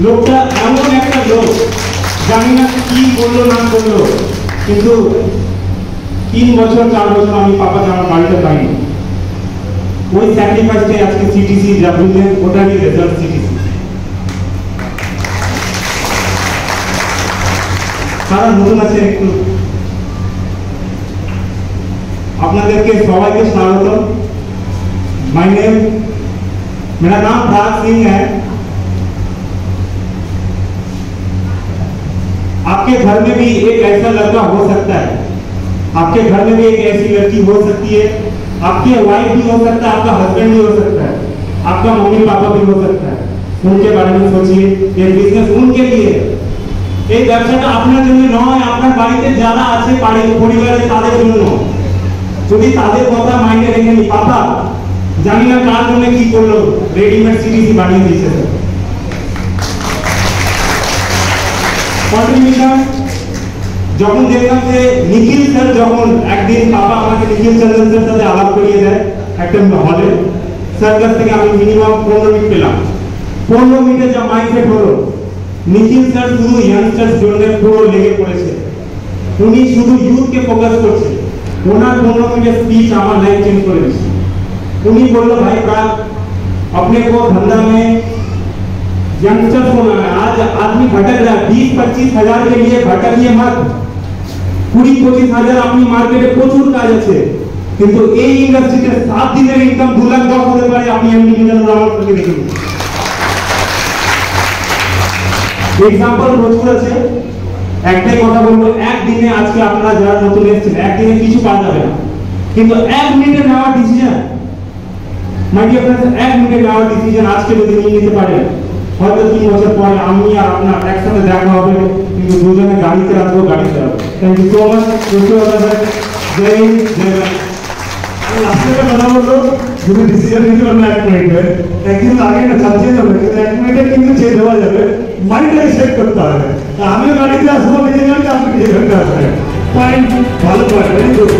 লোকটা এমন একটা লোক, জানি না কি করলো না করলো, কিন্তু 3 বছর 4 বছর আমি পাপাকে আমার বাড়িতে পাইনি। ওই স্যাক্রিফাইসটাই আজকে সিটিসি যা বুঝলেন ওটারই রেজাল্ট সিটিসি। সারা নতুন আছে একটু আপনাদেরকে সবাইকে স্বাগত। माय नेम, मेरा नाम प्राग सिंह है। आपके घर में भी एक ऐसा लड़का हो सकता है, आपके घर में भी एक ऐसी लड़की हो सकती है, आपके वाइफ भी हो सकता है, आपका हस्बैंड भी हो सकता है, आपका मम्मी पापा भी हो सकता है। उनके बारे में सोचिए, ये बिजनेस उनके लिए है। এই ব্যবসাটা আপনার জন্য নয়, আপনার বাড়িতে যারা আছে পরিবারে তাদের জন্য। যদি তাদের কথা মাইন্ডে রেখে নি, পাপা জানি না কার জন্য কি করলো, রেডিমেড সিটিসি বানিয়ে দিয়েছে। কন্ট্রিবিউশন যখন দেখলাম যে নিখিল স্যার, যখন একদিন পাপা আমাকে নিখিল চন্দ্রন স্যার সাথে আলাপ করিয়ে দেয় একটা হলে, স্যার কাছ থেকে আমি মিনিমাম 15 মিনিট পেলাম। 15 মিনিটে যা মাইন্ডসেট হলো, নিখিল স্যার শুধু ইয়াংস্টার্স জন্য পুরো লেগে পড়েছে, উনি শুধু ইউথকে ফোকাস করছে। ওনার 15 मिनट स्पीच हमारा लाइफ चेंज कर दी। उन्हीं बोलो भाई प्राग, अपने को धंधा में यंगस्टर्स को लाना। आज आदमी भटक रहा है, 20-25 हजार के लिए भटकिए मत। 20-25 हजार अपनी मार्केटे प्रचुर কাজ আছে, কিন্তু এই ইন্ডাস্ট্রিতে 7 দিনের ইনকাম 2 লাখ 10 হতে পারে। আপনি এমডি মিজানুর রহমান থেকে দেখুন, এক্সাম্পল প্রচুর আছে। একটাই কথা বলবো, একদিনে আজকে আপনারা যারা নতুন এসেছেন, একদিনে কিছু পাওয়া যাবে না, কিন্তু 1 মিনিটে নেওয়া ডিসিশন, মাই ডিয়ার फ्रेंड्स, 1 মিনিটে নেওয়া ডিসিশন আজকে যদি নিয়ে নিতে পারেন, হয়তো 3 বছর পরে আমি আর আপনার একসাথে দেখা হবে, কিন্তু দুজনে গাড়িতে আসবো, গাড়িতে আসবো। Thank you so much. Jai Hind, Jai Bangla. লাস্টে কথা বললো, যদি ডিসিশন নিতে পারবেন 1 মিনিটে, একদিন আগে না চালিয়ে যাবে, কিন্তু 1 মিনিটে কিন্তু চেয়ে দেওয়া যাবে। মাইন্ডটাকে সেট করতে হবে। আমিও গাড়িতে আসবো, নিজে গাড়িতে, আপনি নিজে গাড়িতে আসবেন। পয়েন্ট ভালো, পয়েন্ট, ভেরি গুড।